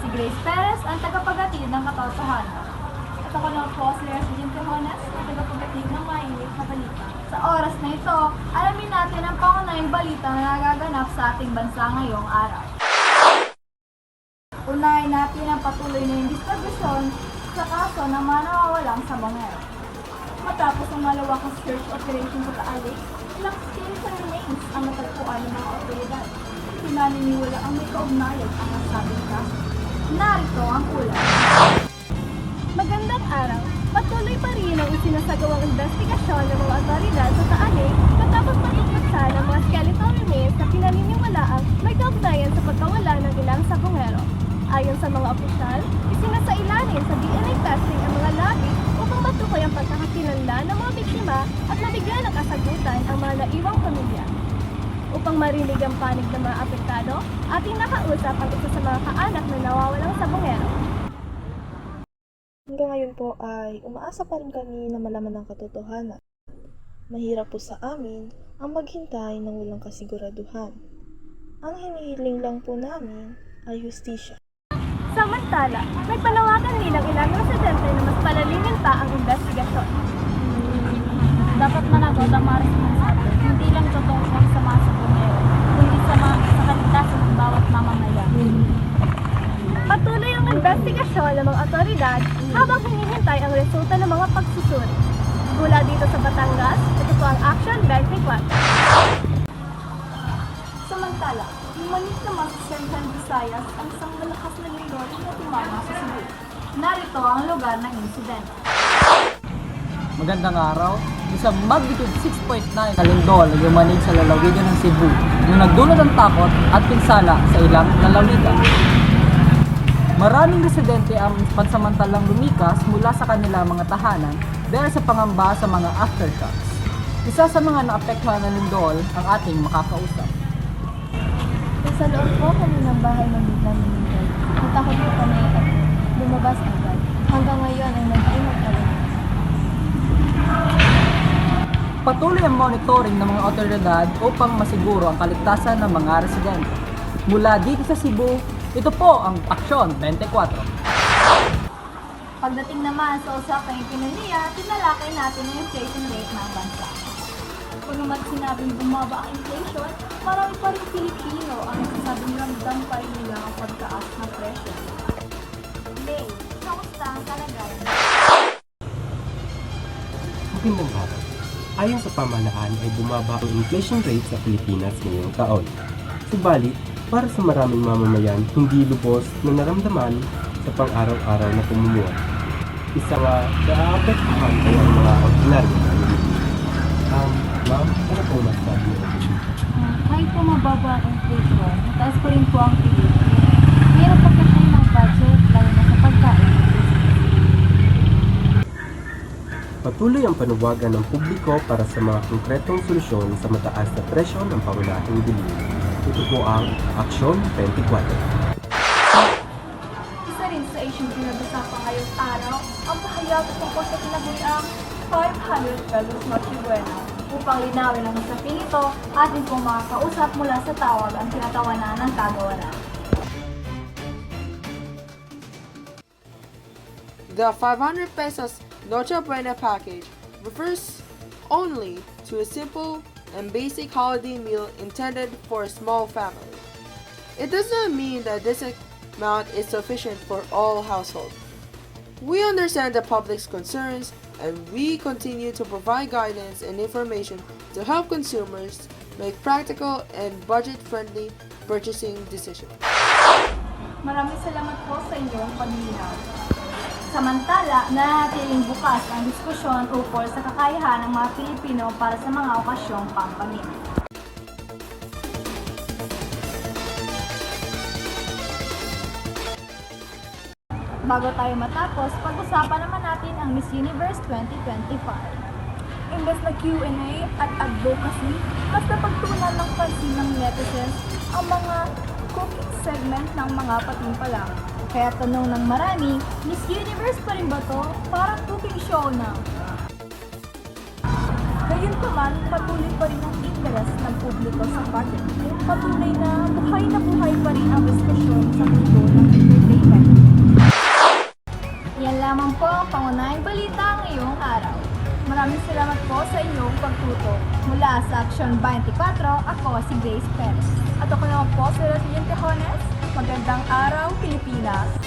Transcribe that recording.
Grace Perez, ang tagapagatid ng katotohanan. At ako na po si Resident Tejones, ang tagapagatid ng mainit na balita. Sa oras na ito, alamin natin ang pangunahing balita na nagaganap sa ating bansa ngayong araw. Unahin natin ang patuloy na investigasyon sa kaso ng mga nawawalang sabongero. Matapos ang malawakang search operation sa Taalik, ilang skeletal remains ang natagpuan ng mga otoridad. Pinaniniwala ang may kaugnayan ang nasabing kaso. Narito ang ulat. Magandang araw! Patuloy pa rin ang isinasagawang investigasyon ng mga otoridad sa Taalik matapos maipagsan ang mga skeletal remains na pinaniniwalaang may kaugnayan sa pagkawala ng ilang sabongero. Ayon sa mga opisyal, isinasailalim sa DNA testing ang mga labi upang matukoy ang pagkakakilanlan ng mga biktima at mabigyan ng kasagutan ang mga naiwang pamilya. Upang marinig ang panig ng mga apektado, ating nakausap ang isa sa mga kaanak na nawawalang sabongero. Hanggang ngayon po ay umaasa pa rin kami na malaman ang katotohanan. Mahirap po sa amin ang maghintay ng walang kasiguraduhan. Ang hinihiling lang po namin ay hustisya. Samantala, nagpanawagan din ang ilang residente na mas palalimin pa ang investigasyon. Dapat managot ang mga responsable, hindi lang totoo sa mga sabongero, kundi sa kaligtasan ng bawat mamamayan. Patuloy ang investigasyon ng mga otoridad habang hinihintay ang resulta ng mga pagsusuri. Mula dito sa Batangas, ito po ang Action 24. Samantala, lumanis naman sa Central Visayas ang isang malakas na lindol na tumama sa Cebu. Narito ang lugar ng insidente. Magandang araw. Isang magnitude 6.9 na lindol na yumanig sa lalawigan ng Cebu na nagdulot ng takot at pinsala sa ilang lalawigan. Maraming residente ang pansamantalang lumikas mula sa kanila mga tahanan dahil sa pangamba sa mga aftershocks. Isa sa mga naapektuhan ng lindol ang ating makakausap. Sa loob po kami ng bahay ng biglang lumindol. Natakot po kami at lumabas agad. Hanggang ngayon ay nag-ingat pa rin. Patuloy ang monitoring ng mga otoridad upang masiguro ang kaligtasan ng mga residente. Mula dito sa Cebu, ito po ang Aksyon 24. Pagdating naman sa usapang ekonomiya, tinalakay natin ang inflation rate ng bansa. Pagkamat sinabing bumaba ang inflation, marami pa rin Pilipino ang nagsasabing ramdam pa rin nila ang pagtaas ng presyo. Lay, kamusta ang kalagayan? Magandang araw. Ayon sa pamahalaan ay bumaba ang inflation rate sa Pilipinas ngayong taon. Subalit, para sa maraming mamamayan, hindi lubos na naramdaman sa pang-araw-araw na pamumuhay. Isa nga naaapektuhan ay ang mga ordinaryo na Pilipino. Ma'am, ano po masasabi niyo? Kahit po mababa ang inflation, mataas pa rin po ang pilit. Mayroon pa kasi ng budget, lalo na sa pagkain. Patuloy ang panuwagan ng publiko para sa mga konkretong solusyon sa mataas na presyo ng pangunahing bilihin. Ito po ang Aksyon 24. Isa rin sa isyong pinag-usapan ngayong araw, ang pahayag tungkol sa tinaguriang 500 pesos Noche Buena. Upang linawin ang usaping ito, atin pong makakausap mula sa tawag ang tinatawanan ng kagawaran. The 500 pesos Noche Buena package refers only to a simple and basic holiday meal intended for a small family. It does not mean that this amount is sufficient for all households. We understand the public's concerns and we continue to provide guidance and information to help consumers make practical and budget-friendly purchasing decisions. Maraming salamat po sa inyong paglilinaw. Samantala, nanatiling bukas ang diskusyon ukol sa kakayahan ng mga Pilipino para sa mga okasyong pampamilya. Bago tayo matapos, pag-usapan naman natin ang Miss Universe 2025. Imbes na Q&A at advocacy, mas napagtuunan ng pansin ng netizens ang mga cooking segment ng mga patimpalak. Kaya tanong ng marami, Miss Universe pa rin ba to? Parang cooking show na. Gayunpaman, patuloy pa rin ang interes ng publiko sa budget. Patunay na buhay pa rin ang diskusyon sa mundo ng entertainment. Yan lamang po ang pangunahing balita ngayong araw. Maraming salamat po sa inyong pagtuto. Mula sa Action 24, ako si Grace Perez. At ako naman po si Rosalyn Tejones. Magandang araw, Pilipinas!